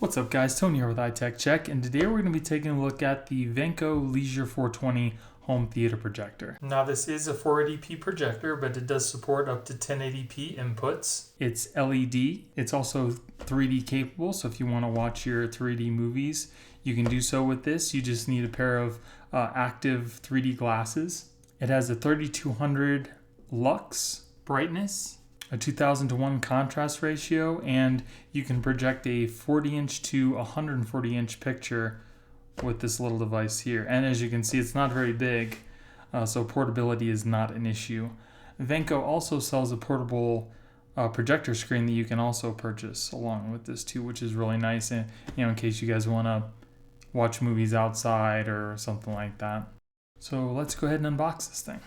What's up guys, Tony here with iTech Check, and today we're going to be taking a look at the VANKYO Leisure 420 home theater projector. Now this is a 480p projector, but it does support up to 1080p inputs. It's LED. It's also 3D capable, so if you want to watch your 3D movies, you can do so with this. You just need a pair of active 3D glasses. It has a 3200 lux brightness, a 2000:1 contrast ratio, and you can project a 40-inch to 140-inch picture with this little device here. And as you can see, it's not very big, so portability is not an issue. VANKYO also sells a portable projector screen that you can also purchase along with this too, which is really nice, and in case you guys want to watch movies outside or something like that. So let's go ahead and unbox this thing.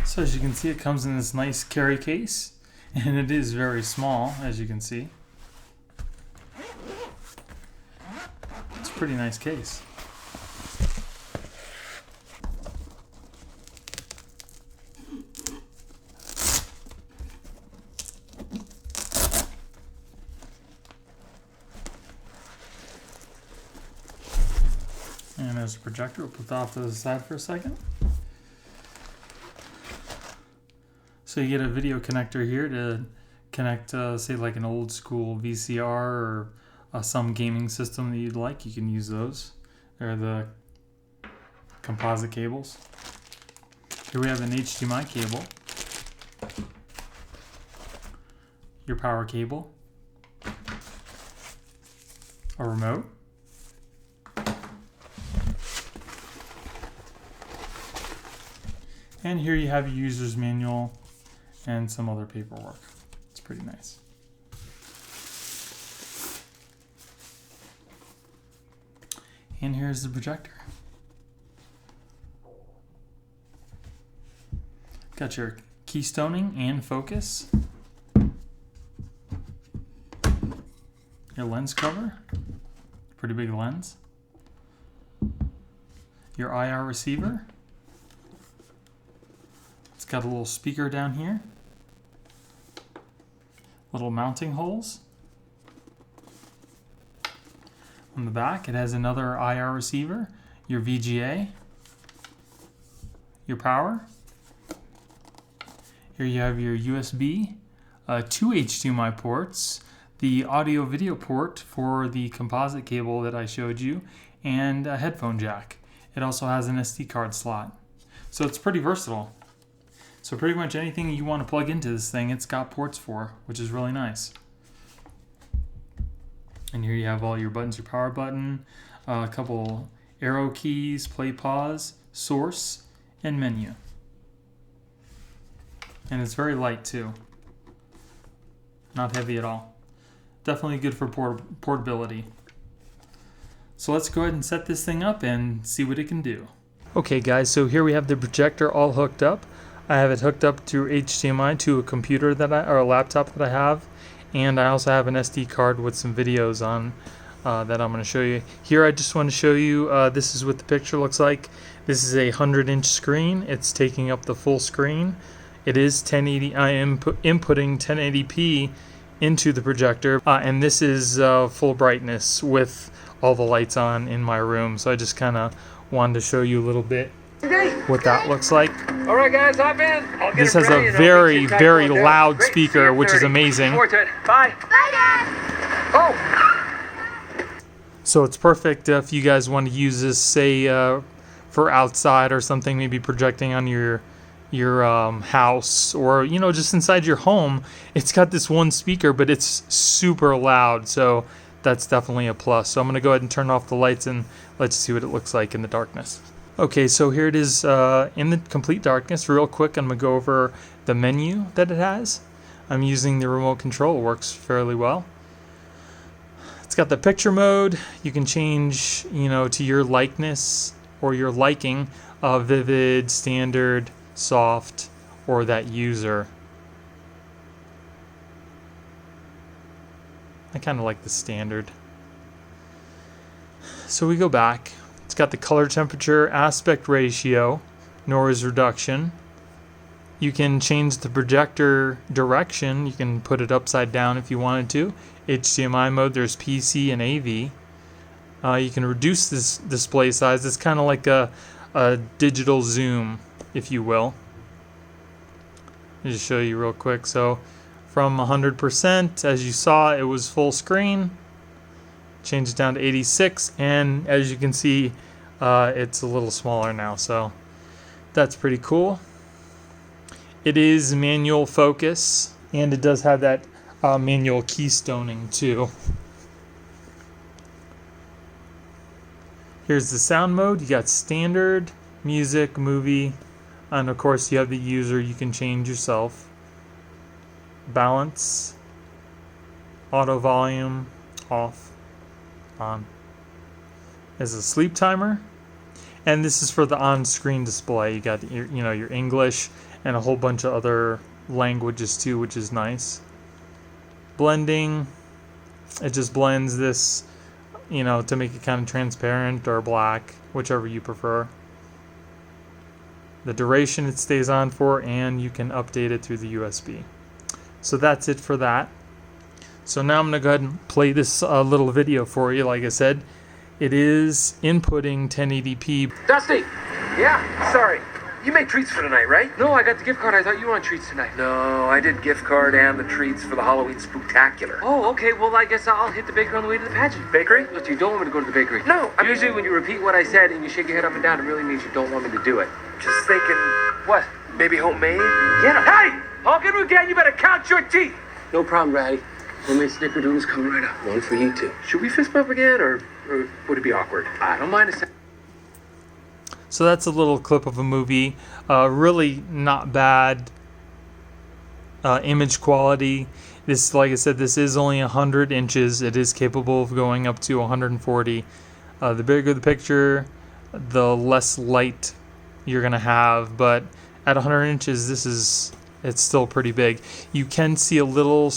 So as you can see, it comes in this nice carry case, and it is very small, as you can see. It's a pretty nice case. And there's a projector. We'll put that off to the side for a second. So you get a video connector here to connect, say, like an old school VCR or some gaming system that you'd like. You can use those. They're the composite cables. Here we have an HDMI cable, your power cable, a remote, and here you have your user's manual and some other paperwork. It's pretty nice. And here's the projector. Got your keystoning and focus. Your lens cover, pretty big lens. Your IR receiver. It's got a little speaker down here. Little mounting holes. On the back, it has another IR receiver, your VGA, your power. Here you have your USB, two HDMI ports, the audio video port for the composite cable that I showed you, and a headphone jack. It also has an SD card slot. So it's pretty versatile. So pretty much anything you want to plug into this thing, it's got ports for, which is really nice. And here you have all your buttons, your power button, a couple arrow keys, play, pause, source, and menu. And it's very light too. Not heavy at all. Definitely good for portability. So let's go ahead and set this thing up and see what it can do. Okay guys, so here we have the projector all hooked up. I have it hooked up through HDMI to a computer or a laptop that I have, and I also have an SD card with some videos on that I'm going to show you. Here I just want to show you, this is what the picture looks like. This is a 100-inch screen. It's taking up the full screen. It is 1080. I am inputting 1080p into the projector, and this is full brightness with all the lights on in my room. So I just kind of wanted to show you a little bit what that looks like. All right, guys, hop in. This has a very, very loud speaker, which is amazing. Bye. Bye, Dad. Oh. So it's perfect if you guys want to use this, say, for outside or something, maybe projecting on your house, or just inside your home. It's got this one speaker, but it's super loud, so that's definitely a plus. So I'm going to go ahead and turn off the lights and let's see what it looks like in the darkness. Okay, so here it is in the complete darkness. Real quick, I'm going to go over the menu that it has. I'm using the remote control. It works fairly well. It's got the picture mode. You can change, to your likeness or your liking, vivid, standard, soft, or that user. I kind of like the standard. So we go back It's got the color temperature, aspect ratio, noise reduction. You can change the projector direction. You can put it upside down if you wanted to. HDMI mode, there's PC and AV. You can reduce this display size. It's kind of like a digital zoom, if you will. Let me just show you real quick. So from 100%, as you saw, it was full screen. Change it down to 86, and as you can see, it's a little smaller now, so that's pretty cool. It is manual focus, and it does have that manual keystoning too. Here's the sound mode. You got standard, music, movie, and of course you have the user you can change yourself. Balance, auto volume, off, on. There's a sleep timer, and this is for the on-screen display. You got your English and a whole bunch of other languages too, which is nice. Blending, it just blends this, to make it kind of transparent or black, whichever you prefer. The duration it stays on for, and you can update it through the USB. So that's it for that. So now I'm going to go ahead and play this little video for you. Like I said, it is inputting 1080p. Dusty! Yeah, sorry. You made treats for tonight, right? No, I got the gift card. I thought you wanted treats tonight. No, I did gift card and the treats for the Halloween Spooktacular. Oh, okay. Well, I guess I'll hit the bakery on the way to the pageant. Bakery? Look, you don't want me to go to the bakery. No. Usually when you repeat what I said and you shake your head up and down, it really means you don't want me to do it. Just thinking... What? Maybe homemade? Yeah. Hey! Honkin' again, you better count your teeth! No problem, Ratty. Homemade snickerdoodles coming right up. One for you, too. Should we fist bump again, or would it be awkward? I don't mind a second. So that's a little clip of a movie. Really not bad image quality. This, like I said, this is only 100 inches. It is capable of going up to 140. The bigger the picture, the less light you're gonna have. But at 100 inches, it's still pretty big. You can see a little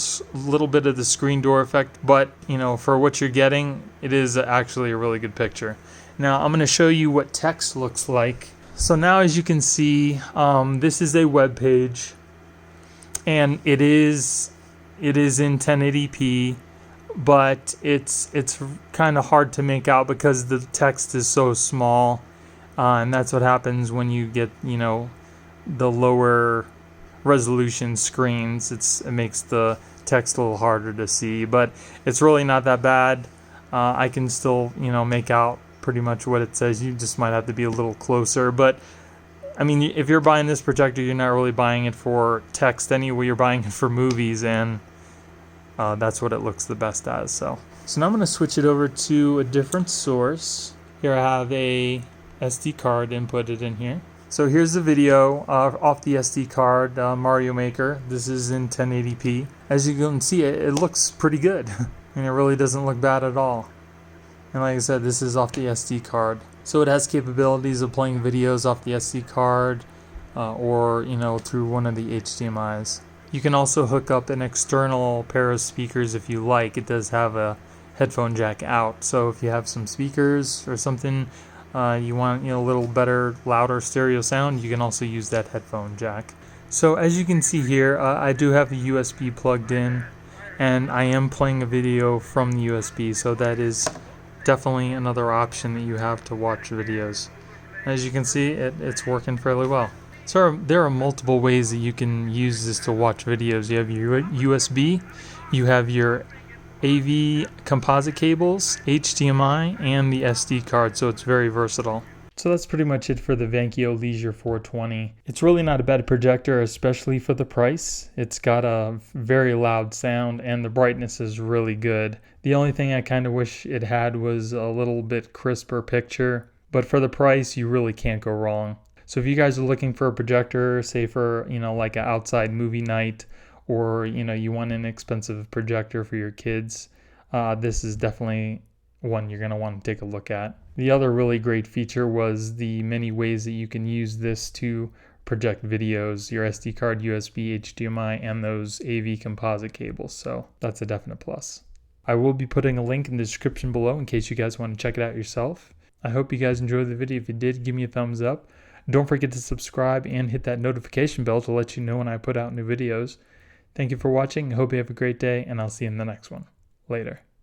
bit of the screen door effect, but for what you're getting, it is actually a really good picture. Now I'm going to show you what text looks like. So now, as you can see, this is a web page, and it is in 1080p, but it's kind of hard to make out because the text is so small, and that's what happens when you get the lower resolution screens. It makes the text a little harder to see, but it's really not that bad. I can still make out pretty much what it says. You just might have to be a little closer, but I mean, if you're buying this projector, you're not really buying it for text anyway. You're buying it for movies, and that's what it looks the best as. So now I'm going to switch it over to a different source. Here I have a SD card inputted in here. So here's the video off the SD card, Mario Maker. This is in 1080p. As you can see, it looks pretty good, and it really doesn't look bad at all. And like I said, this is off the SD card. So it has capabilities of playing videos off the SD card or through one of the HDMIs. You can also hook up an external pair of speakers if you like. It does have a headphone jack out. So if you have some speakers or something, you want a little better, louder stereo sound, you can also use that headphone jack. So as you can see here, I do have the USB plugged in, and I am playing a video from the USB, so that is definitely another option that you have to watch videos. As you can see, it's working fairly well. So there are multiple ways that you can use this to watch videos. You have your USB, you have your AV composite cables, HDMI, and the SD card, so it's very versatile. So that's pretty much it for the VANKYO Leisure 420. It's really not a bad projector, especially for the price. It's got a very loud sound, and the brightness is really good. The only thing I kind of wish it had was a little bit crisper picture, but for the price, you really can't go wrong. So if you guys are looking for a projector, say for, like an outside movie night, or, you want an inexpensive projector for your kids, this is definitely one you're going to want to take a look at. The other really great feature was the many ways that you can use this to project videos, your SD card, USB, HDMI, and those AV composite cables. So that's a definite plus. I will be putting a link in the description below in case you guys want to check it out yourself. I hope you guys enjoyed the video. If you did, give me a thumbs up. Don't forget to subscribe and hit that notification bell to let you know when I put out new videos. Thank you for watching. I hope you have a great day, and I'll see you in the next one. Later.